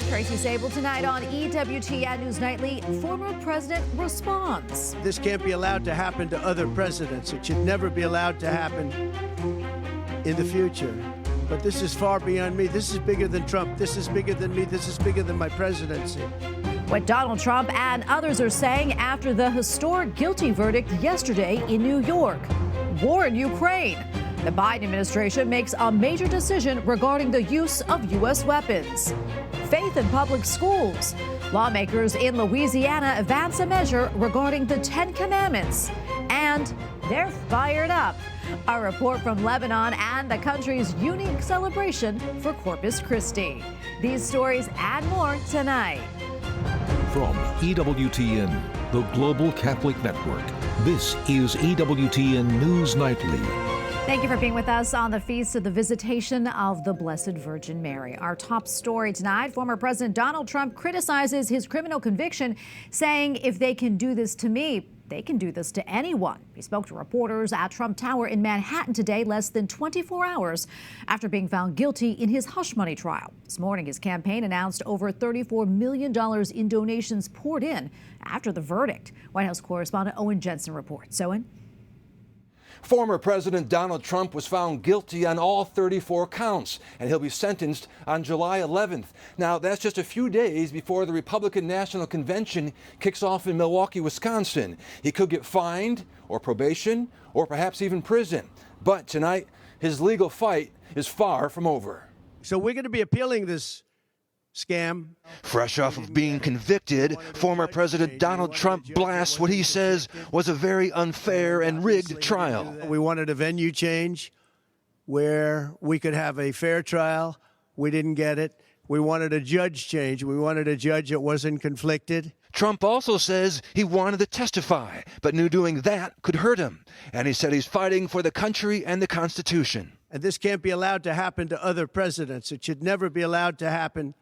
Tracy Sabol. Tonight on EWTN News Nightly, former president responds. This can't be allowed to happen to other presidents. It should never be allowed to happen in the future. But this is far beyond me. This is bigger than Trump. This is bigger than me. This is bigger than my presidency. What Donald Trump and others are saying after the historic guilty verdict yesterday in New York. War in Ukraine. The Biden administration makes a major decision regarding the use of U.S. weapons. Faith in public schools. Lawmakers in Louisiana advance a measure regarding the Ten Commandments. And they're fired up. A report from Lebanon and the country's unique celebration for Corpus Christi. These stories and more tonight. From EWTN, the Global Catholic Network, this is EWTN News Nightly. Thank you for being with us on the feast of the Visitation of the Blessed Virgin Mary. Our top story tonight, former President Donald Trump criticizes his criminal conviction, saying, if they can do this to me, they can do this to anyone. He spoke to reporters at Trump Tower in Manhattan today, less than 24 hours after being found guilty in his hush money trial. This morning, his campaign announced over $34 million in donations poured in after the verdict. White House correspondent Owen Jensen reports. Owen? Former President Donald Trump was found guilty on all 34 counts, and he'll be sentenced on July 11th. Now, that's just a few days before the Republican National Convention kicks off in Milwaukee, Wisconsin. He could get fined or probation or perhaps even prison. But tonight, his legal fight is far from over. So we're going to be appealing this scam. Fresh off of being convicted, former President Donald Trump blasts what he says was a very unfair and rigged trial. We wanted a venue change where we could have a fair trial. We didn't get it. We wanted a judge change. We wanted a judge that wasn't conflicted. Trump also says he wanted to testify, but knew doing that could hurt him. And he said he's fighting for the country and the Constitution. And this can't be allowed to happen to other presidents. It should never be allowed to happen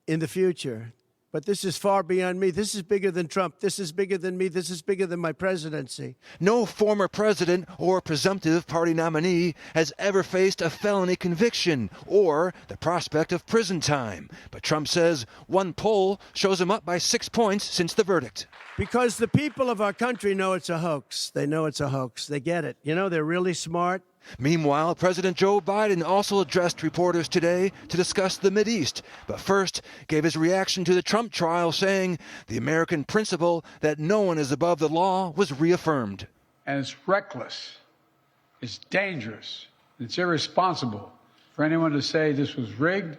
in the future. But this is far beyond me. This is bigger than Trump. This is bigger than me. This is bigger than my presidency. No former president or presumptive party nominee has ever faced a felony conviction or the prospect of prison time. But Trump says one poll shows him up by 6 points since the verdict. Because the people of our country know it's a hoax. They know it's a hoax. They get it. You know, they're really smart. Meanwhile, President Joe Biden also addressed reporters today to discuss the Mideast, but first gave his reaction to the Trump trial, saying the American principle that no one is above the law was reaffirmed. And it's reckless, it's dangerous, it's irresponsible for anyone to say this was rigged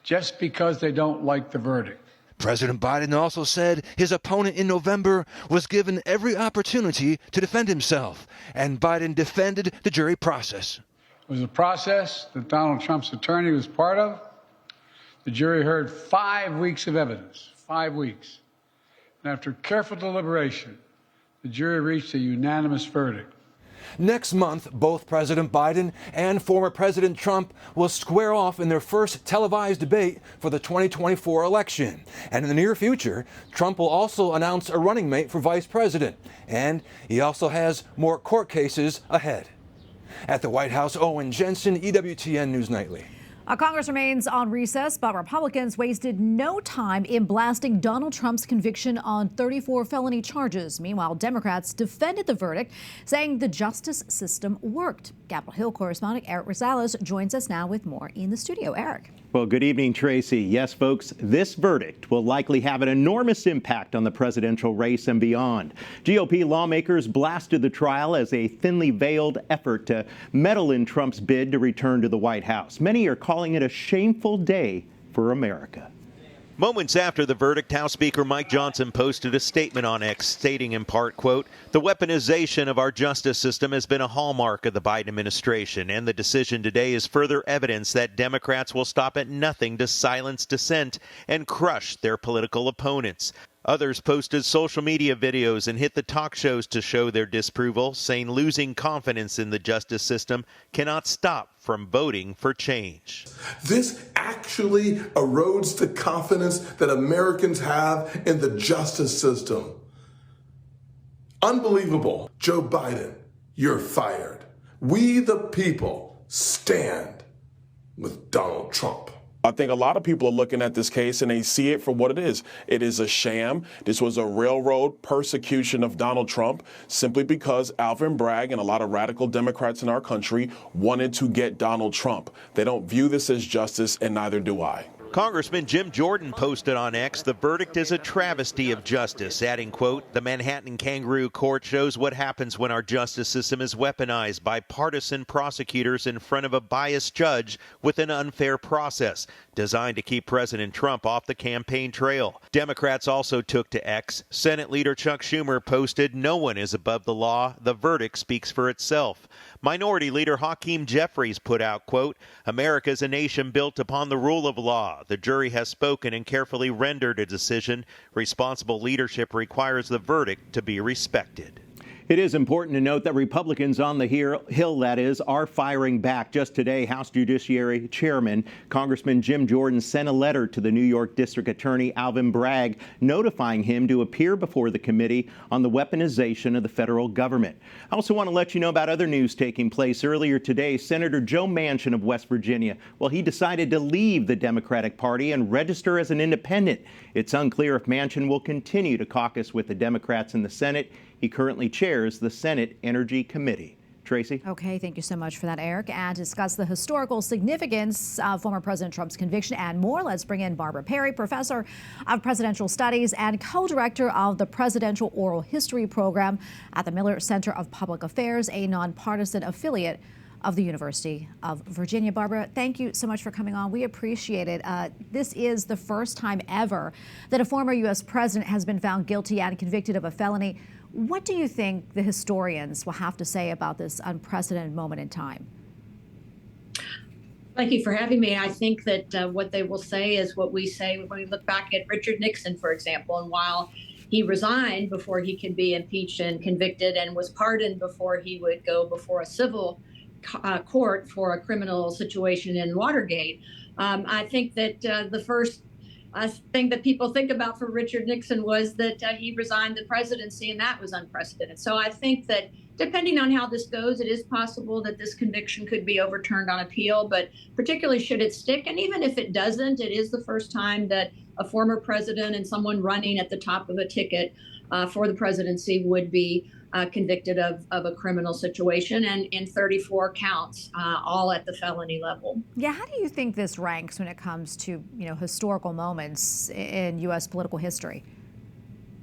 just because they don't like the verdict. President Biden also said his opponent in November was given every opportunity to defend himself, and Biden defended the jury process. It was a process that Donald Trump's attorney was part of. The jury heard 5 weeks of evidence, 5 weeks. And after careful deliberation, the jury reached a unanimous verdict. Next month, both President Biden and former President Trump will square off in their first televised debate for the 2024 election. And in the near future, Trump will also announce a running mate for vice president. And he also has more court cases ahead. At the White House, Owen Jensen, EWTN News Nightly. Congress remains on recess, but Republicans wasted no time in blasting Donald Trump's conviction on 34 felony charges. Meanwhile, Democrats defended the verdict, saying the justice system worked. Capitol Hill correspondent Eric Rosales joins us now with more in the studio. Eric. Well, good evening, Tracy. Yes, folks, this verdict will likely have an enormous impact on the presidential race and beyond. GOP lawmakers blasted the trial as a thinly veiled effort to meddle in Trump's bid to return to the White House. Many are calling it a shameful day for America. Moments after the verdict, House Speaker Mike Johnson posted a statement on X stating in part, quote, "The weaponization of our justice system has been a hallmark of the Biden administration, and the decision today is further evidence that Democrats will stop at nothing to silence dissent and crush their political opponents." Others posted social media videos and hit the talk shows to show their disapproval, saying losing confidence in the justice system cannot stop from voting for change. This actually erodes the confidence that Americans have in the justice system. Unbelievable. Joe Biden, you're fired. We, the people, stand with Donald Trump. I think a lot of people are looking at this case and they see it for what it is. It is a sham. This was a railroad persecution of Donald Trump simply because Alvin Bragg and a lot of radical Democrats in our country wanted to get Donald Trump. They don't view this as justice, and neither do I. Congressman Jim Jordan posted on X, the verdict is a travesty of justice, adding, quote, the Manhattan Kangaroo Court shows what happens when our justice system is weaponized by partisan prosecutors in front of a biased judge with an unfair process designed to keep President Trump off the campaign trail. Democrats also took to X. Senate Leader Chuck Schumer posted, no one is above the law. The verdict speaks for itself. Minority Leader Hakeem Jeffries put out, quote, America is a nation built upon the rule of law. The jury has spoken and carefully rendered a decision. Responsible leadership requires the verdict to be respected. It is important to note that Republicans on the Hill, that is, are firing back. Just today, House Judiciary Chairman Congressman Jim Jordan sent a letter to the New York District Attorney Alvin Bragg notifying him to appear before the committee on the weaponization of the federal government. I also want to let you know about other news taking place. Earlier today, Senator Joe Manchin of West Virginia, well, he decided to leave the Democratic Party and register as an independent. It's unclear if Manchin will continue to caucus with the Democrats in the Senate. He currently chairs the Senate Energy Committee. Tracy? Okay, thank you so much for that, Eric. And to discuss the historical significance of former President Trump's conviction and more, let's bring in Barbara Perry, professor of presidential studies and co-director of the Presidential Oral History Program at the Miller Center of Public Affairs, a nonpartisan affiliate of the University of Virginia. Barbara, thank you so much for coming on. We appreciate it. This is the first time ever that a former U.S. president has been found guilty and convicted of a felony. What do you think the historians will have to say about this unprecedented moment in time? Thank you for having me. I think that what they will say is what we say when we look back at Richard Nixon, for example, and while he resigned before he could be impeached and convicted and was pardoned before he would go before a civil court for a criminal situation in Watergate, I think that the first thing that people think about for Richard Nixon was that he resigned the presidency, and that was unprecedented. So I think that depending on how this goes, it is possible that this conviction could be overturned on appeal, but particularly should it stick. And even if it doesn't, it is the first time that a former president and someone running at the top of a ticket for the presidency would be convicted of a criminal situation, and in 34 counts, all at the felony level. Yeah, how do you think this ranks when it comes to, historical moments in U.S. political history?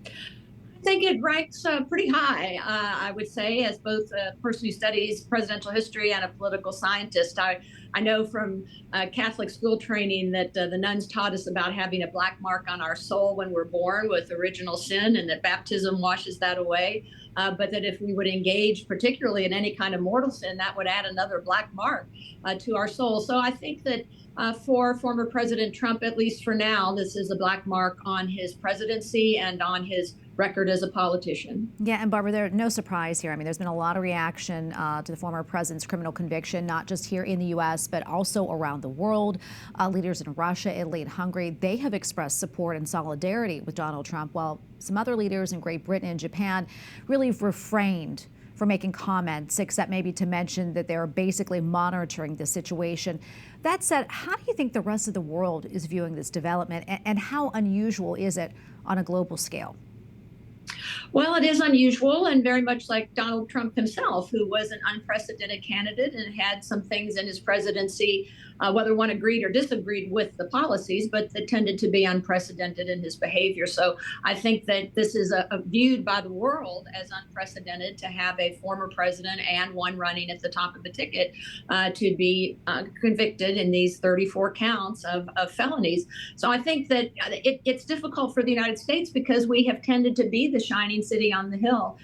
I think it ranks pretty high, I would say, as both a person who studies presidential history and a political scientist. I know from Catholic school training that the nuns taught us about having a black mark on our soul when we're born with original sin, and that baptism washes that away. But that if we would engage particularly in any kind of mortal sin, that would add another black mark to our soul. So I think that for former President Trump, at least for now, this is a black mark on his presidency and on his record as a politician. Yeah, and Barbara, there's no surprise here. I mean, there's been a lot of reaction to the former president's criminal conviction, not just here in the U.S., but also around the world. Leaders in Russia, Italy, and Hungary, they have expressed support and solidarity with Donald Trump, while some other leaders in Great Britain and Japan really refrained from making comments, except maybe to mention that they're basically monitoring the situation. That said, how do you think the rest of the world is viewing this development, and how unusual is it on a global scale? Well, it is unusual, and very much like Donald Trump himself, who was an unprecedented candidate and had some things in his presidency, whether one agreed or disagreed with the policies, but that tended to be unprecedented in his behavior. So I think that this is viewed by the world as unprecedented to have a former president and one running at the top of the ticket to be convicted in these 34 counts of felonies. So I think that it's difficult for the United States because we have tended to be the shining city on the hill.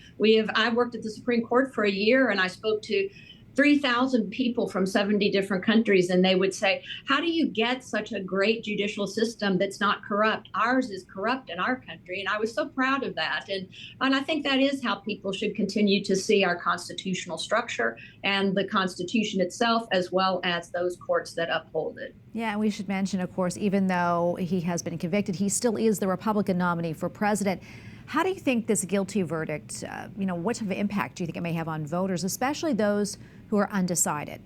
I worked at the Supreme Court for a year, and I spoke to 3,000 people from 70 different countries, and they would say, how do you get such a great judicial system that's not corrupt? Ours is corrupt in our country, and I was so proud of that. And I think that is how people should continue to see our constitutional structure and the Constitution itself, as well as those courts that uphold it. Yeah, and we should mention, of course, even though he has been convicted, he still is the Republican nominee for president. How do you think this guilty verdict, what type of impact do you think it may have on voters, especially those who are undecided?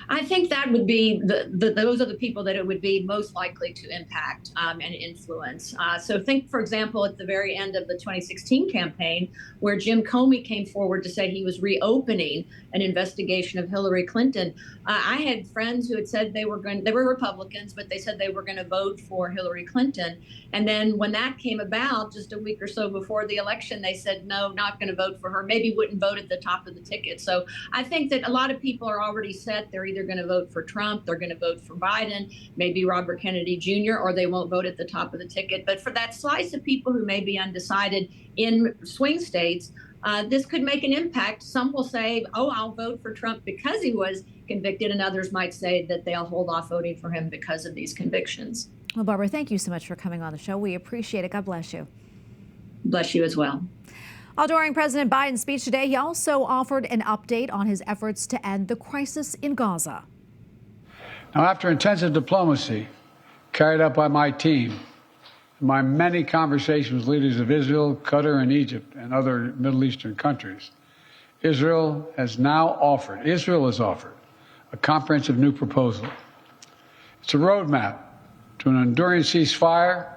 I think that would be those are the people that it would be most likely to impact and influence. So think, for example, at the very end of the 2016 campaign, where Jim Comey came forward to say he was reopening an investigation of Hillary Clinton. I had friends who had said they were Republicans, but they said they were going to vote for Hillary Clinton. And then when that came about, just a week or so before the election, they said, no, not going to vote for her, maybe wouldn't vote at the top of the ticket. So I think that a lot of people are already set. They're either going to vote for Trump, they're going to vote for Biden, maybe Robert Kennedy Jr., or they won't vote at the top of the ticket. But for that slice of people who may be undecided in swing states, this could make an impact. Some will say, oh, I'll vote for Trump because he was convicted, and others might say that they'll hold off voting for him because of these convictions. Well, Barbara, thank you so much for coming on the show. We appreciate it. God bless you. Bless you as well. During President Biden's speech today, he also offered an update on his efforts to end the crisis in Gaza. Now, after intensive diplomacy carried out by my team, my many conversations with leaders of Israel, Qatar, and Egypt, and other Middle Eastern countries, Israel has offered a comprehensive new proposal. It's a roadmap to an enduring ceasefire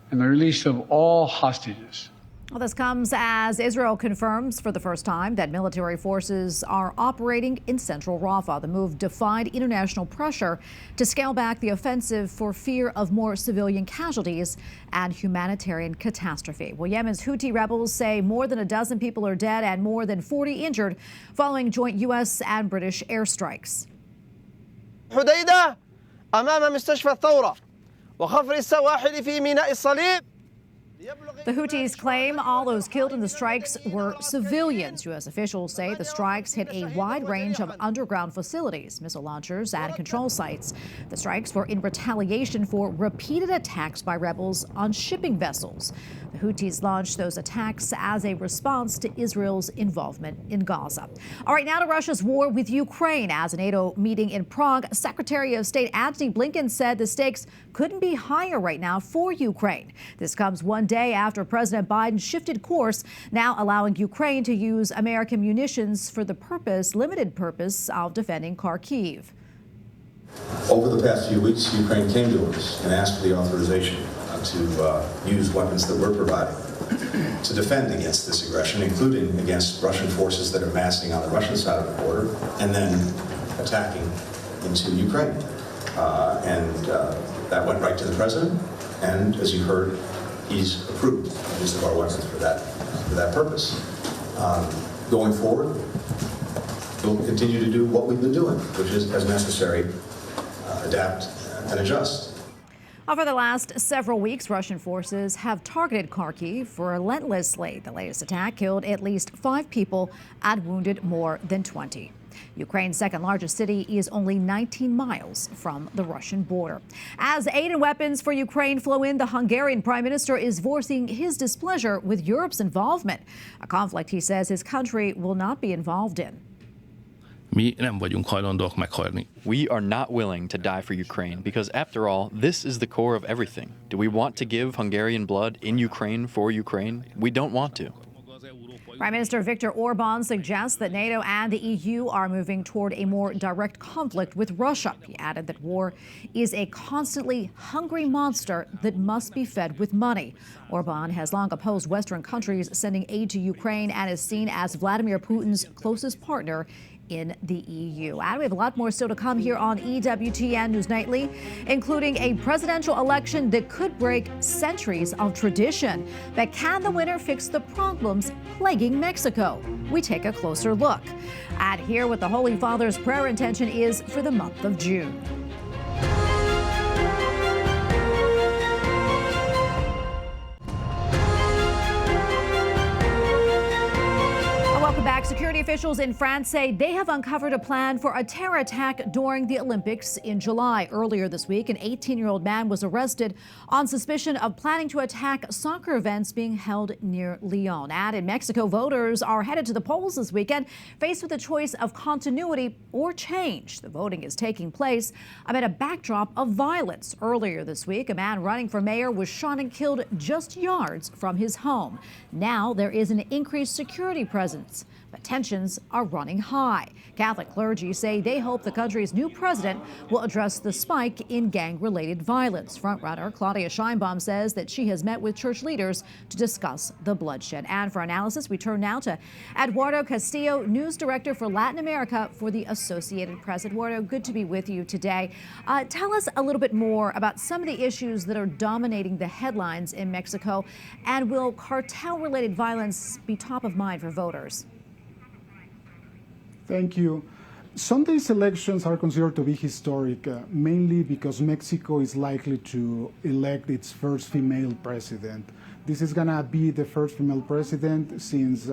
and the release of all hostages. Well, this comes as Israel confirms for the first time that military forces are operating in central Rafah. The move defied international pressure to scale back the offensive for fear of more civilian casualties and humanitarian catastrophe. Well, Yemen's Houthi rebels say more than a dozen people are dead and more than 40 injured following joint U.S. and British airstrikes. حديدة أمام مستشفى الثورة وخفر السواحل في ميناء الصليب. The Houthis claim all those killed in the strikes were civilians. U.S. officials say the strikes hit a wide range of underground facilities, missile launchers, and control sites. The strikes were in retaliation for repeated attacks by rebels on shipping vessels. The Houthis launched those attacks as a response to Israel's involvement in Gaza. All right, now to Russia's war with Ukraine. As a NATO meeting in Prague, Secretary of State Antony Blinken said the stakes couldn't be higher right now for Ukraine. This comes one day after President Biden shifted course, now allowing Ukraine to use American munitions for the limited purpose of defending Kharkiv. Over the past few weeks, Ukraine came to us and asked for the authorization to use weapons that we're providing to defend against this aggression, including against Russian forces that are massing on the Russian side of the border and then attacking into Ukraine. That went right to the president, and as you heard, he's approved the use of our weapons for that purpose. Going forward, we'll continue to do what we've been doing, which is, as necessary, adapt and adjust. Over the last several weeks, Russian forces have targeted Kharkiv relentlessly. The latest attack killed at least 5 people and wounded more than 20. Ukraine's second largest city is only 19 miles from the Russian border. As aid and weapons for Ukraine flow in, the Hungarian prime minister is voicing his displeasure with Europe's involvement, a conflict he says his country will not be involved in. We are not willing to die for Ukraine because, after all, this is the core of everything. Do we want to give Hungarian blood in Ukraine for Ukraine? We don't want to. Prime Minister Viktor Orban suggests that NATO and the EU are moving toward a more direct conflict with Russia. He added that war is a constantly hungry monster that must be fed with money. Orban has long opposed Western countries sending aid to Ukraine and is seen as Vladimir Putin's closest partner in the EU. And we have a lot more still to come here on EWTN News Nightly, including a presidential election that could break centuries of tradition. But can the winner fix the problems plaguing Mexico? We take a closer look. And here what the Holy Father's prayer intention is for the month of June. Welcome back. Security officials in France say they have uncovered a plan for a terror attack during the Olympics in July. Earlier this week, an 18-year-old man was arrested on suspicion of planning to attack soccer events being held near Lyon. And in Mexico, voters are headed to the polls this weekend, faced with a choice of continuity or change. The voting is taking place amid a backdrop of violence. Earlier this week, a man running for mayor was shot and killed just yards from his home. Now there is an increased security presence but tensions are running high. Catholic clergy say they hope the country's new president will address the spike in gang-related violence. Frontrunner Claudia Sheinbaum says that she has met with church leaders to discuss the bloodshed. And for analysis, we turn now to Eduardo Castillo, news director for Latin America for the Associated Press. Eduardo, good to be with you today. Tell us a little bit more about some of the issues that are dominating the headlines in Mexico, and will cartel-related violence be top of mind for voters? Thank you. Sunday's elections are considered to be historic, mainly because Mexico is likely to elect its first female president. This is going to be the first female president since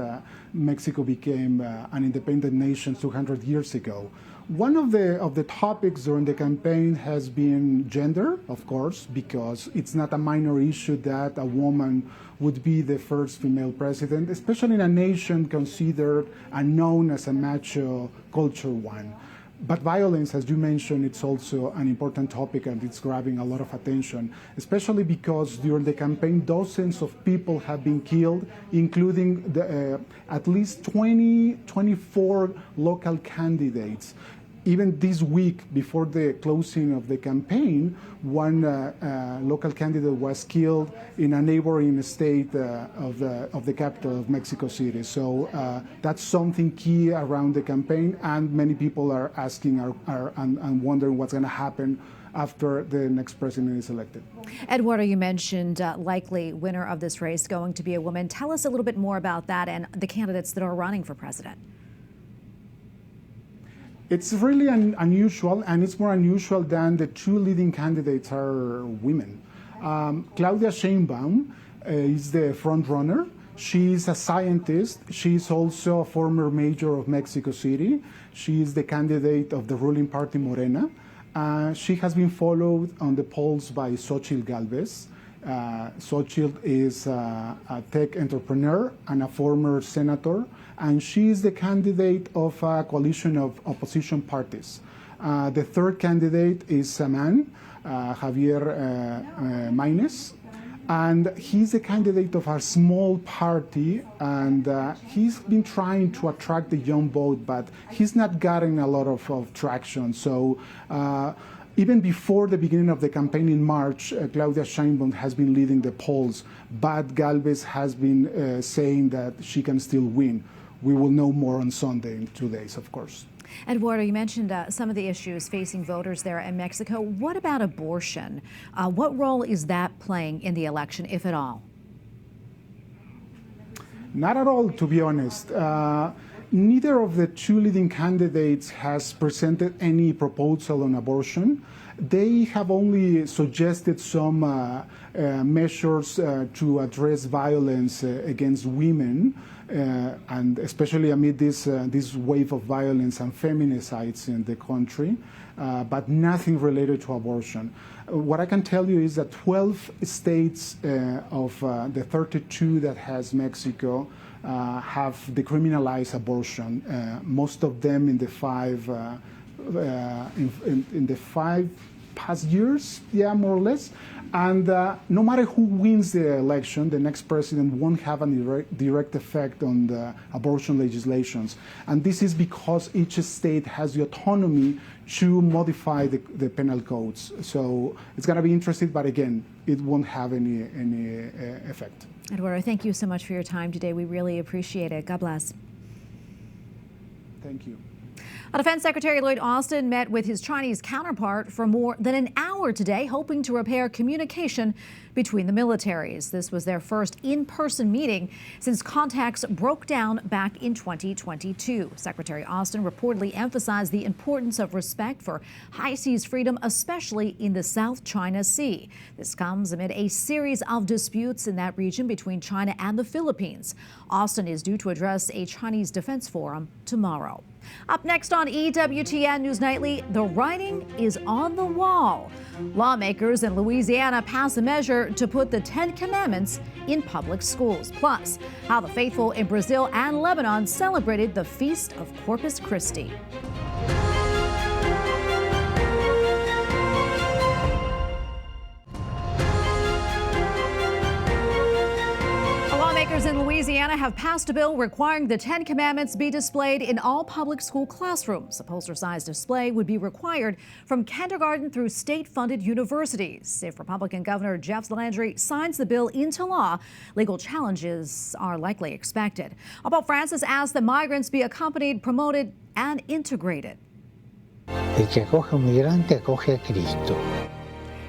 Mexico became an independent nation 200 years ago. One of the topics during the campaign has been gender, of course, because it's not a minor issue that a woman would be the first female president, especially in a nation considered and known as a macho culture one. But violence, as you mentioned, it's also an important topic, and it's grabbing a lot of attention, especially because during the campaign, dozens of people have been killed, including at least 24 local candidates. Even this week, before the closing of the campaign, one local candidate was killed in a neighboring state of the capital of Mexico City. So that's something key around the campaign, and many people are asking and wondering what's going to happen after the next president is elected. Eduardo, you mentioned likely winner of this race going to be a woman. Tell us a little bit more about that and the candidates that are running for president. It's really unusual, and it's more unusual than the two leading candidates are women. Claudia Sheinbaum is the front runner. She's a scientist. She's also a former mayor of Mexico City. She is the candidate of the ruling party Morena. She has been followed on the polls by Xochitl Gálvez. Xochitl is a tech entrepreneur and a former senator, and she is the candidate of a coalition of opposition parties. The third candidate is a man, Javier Maínez, and he's a candidate of a small party, and he's been trying to attract the young vote, but he's not getting a lot of traction. So even before the beginning of the campaign in March, Claudia Sheinbaum has been leading the polls, but Gálvez has been saying that she can still win. We will know more on Sunday in 2 days, of course. Eduardo, you mentioned some of the issues facing voters there in Mexico. What about abortion? What role is that playing in the election, if at all? Not at all, to be honest. Neither of the two leading candidates has presented any proposal on abortion. They have only suggested some measures to address violence against women, and especially amid this wave of violence and feminicides in the country, but nothing related to abortion. What I can tell you is that 12 states of the 32 that has Mexico have decriminalized abortion. Most of them in the five past years, more or less. And no matter who wins the election, the next president won't have any direct effect on the abortion legislations. And this is because each state has the autonomy to modify the penal codes. So it's going to be interesting, but again, it won't have any effect. Eduardo, thank you so much for your time today. We really appreciate it. God bless. Thank you. Defense Secretary Lloyd Austin met with his Chinese counterpart for more than an hour today, hoping to repair communication between the militaries. This was their first in-person meeting since contacts broke down back in 2022. Secretary Austin reportedly emphasized the importance of respect for high seas freedom, especially in the South China Sea. This comes amid a series of disputes in that region between China and the Philippines. Austin is due to address a Chinese defense forum tomorrow. Up next on EWTN News Nightly, the writing is on the wall. Lawmakers in Louisiana pass a measure to put the 10 Commandments in public schools. Plus, how the faithful in Brazil and Lebanon celebrated the Feast of Corpus Christi. Lawmakers in Louisiana have passed a bill requiring the Ten Commandments be displayed in all public school classrooms. A poster-sized display would be required from kindergarten through state-funded universities. If Republican Governor Jeff Landry signs the bill into law, legal challenges are likely expected. Pope Francis asked that migrants be accompanied, promoted, and integrated. El que acoge a un migrante acoge a Cristo.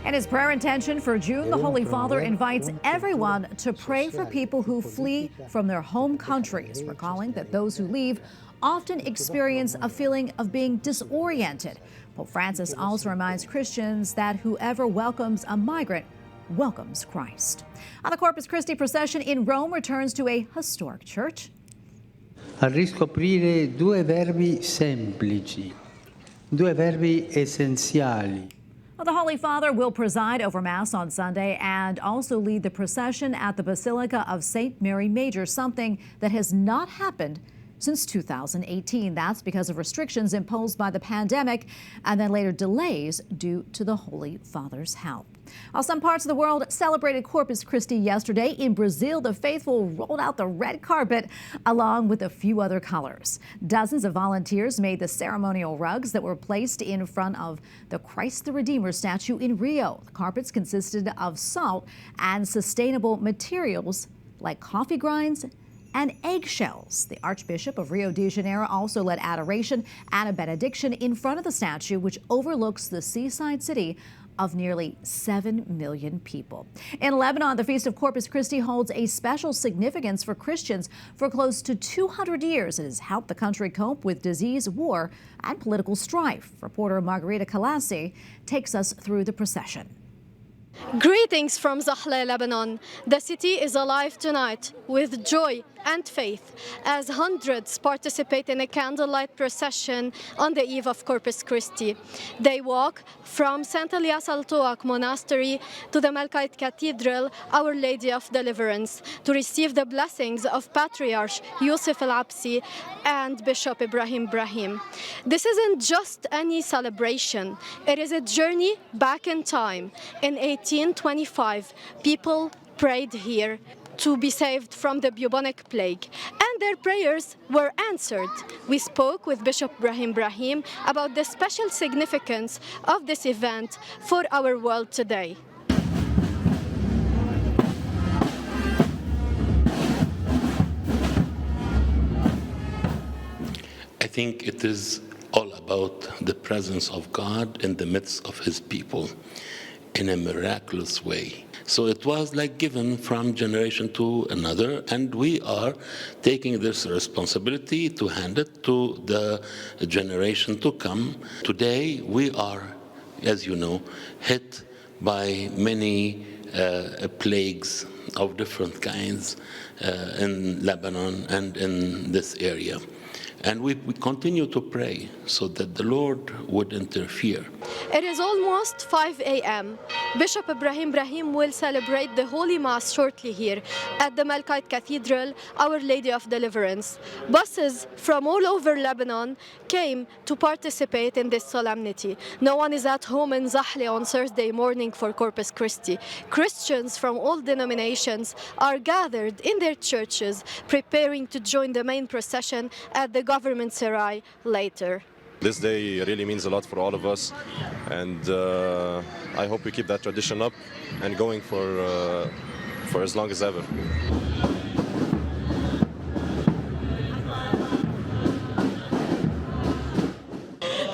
In his prayer intention for June, the Holy Father invites everyone to pray for people who flee from their home countries, recalling that those who leave often experience a feeling of being disoriented. Pope Francis also reminds Christians that whoever welcomes a migrant welcomes Christ. The Corpus Christi procession in Rome returns to a historic church. A riscoprire due verbi semplici, due verbi essenziali. The Holy Father will preside over Mass on Sunday and also lead the procession at the Basilica of St. Mary Major, something that has not happened since 2018. That's because of restrictions imposed by the pandemic and then later delays due to the Holy Father's health. While some parts of the world celebrated Corpus Christi yesterday, in Brazil, the faithful rolled out the red carpet along with a few other colors. Dozens of volunteers made the ceremonial rugs that were placed in front of the Christ the Redeemer statue in Rio. The carpets consisted of salt and sustainable materials like coffee grinds and eggshells. The Archbishop of Rio de Janeiro also led adoration and a benediction in front of the statue, which overlooks the seaside city of nearly 7 million people. In Lebanon, the Feast of Corpus Christi holds a special significance for Christians. For close to 200 years, it has helped the country cope with disease, war, and political strife. Reporter Margarita Kalassi takes us through the procession. Greetings from Zahla, Lebanon. The city is alive tonight with joy and faith as hundreds participate in a candlelight procession on the eve of Corpus Christi. They walk from St. Elias al-Toak Monastery to the Melkite Cathedral, Our Lady of Deliverance, to receive the blessings of Patriarch Yusuf al-Absi and Bishop Ibrahim Brahim. This isn't just any celebration. It is a journey back in time. In 1825, people prayed here to be saved from the bubonic plague, and their prayers were answered. We spoke with Bishop Ibrahim Brahim about the special significance of this event for our world today. I think it is all about the presence of God in the midst of his people in a miraculous way. So it was like given from generation to another, and we are taking this responsibility to hand it to the generation to come. Today we are, as you know, hit by many plagues of different kinds in Lebanon and in this area. And we continue to pray so that the Lord would interfere. It is almost 5 a.m. Bishop Ibrahim Brahim will celebrate the Holy Mass shortly here at the Melkite Cathedral, Our Lady of Deliverance. Buses from all over Lebanon came to participate in this solemnity. No one is at home in Zahle on Thursday morning for Corpus Christi. Christians from all denominations are gathered in their churches, preparing to join the main procession at the government Sarai later. This day really means a lot for all of us, and I hope we keep that tradition up and going for as long as ever.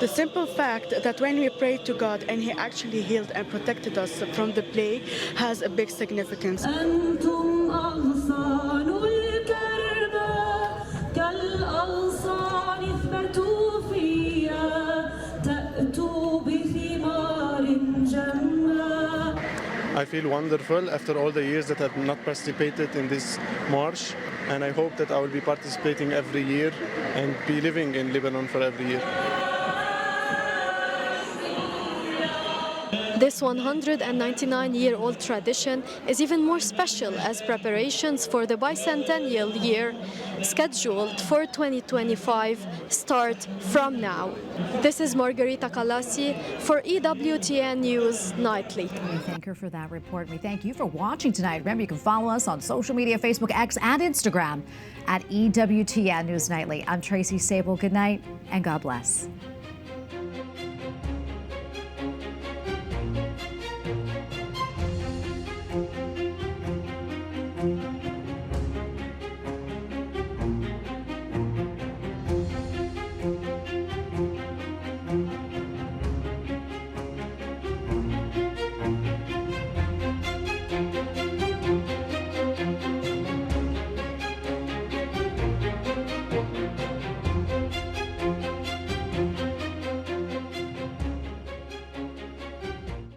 The simple fact that when we prayed to God and He actually healed and protected us from the plague has a big significance. I feel wonderful after all the years that I've not participated in this march, and I hope that I will be participating every year and be living in Lebanon for every year. This 199-year-old tradition is even more special as preparations for the bicentennial year, scheduled for 2025, start from now. This is Margarita Kalasi for EWTN News Nightly. We thank her for that report. We thank you for watching tonight. Remember, you can follow us on social media, Facebook, X, and Instagram at EWTN News Nightly. I'm Tracy Sabol. Good night and God bless.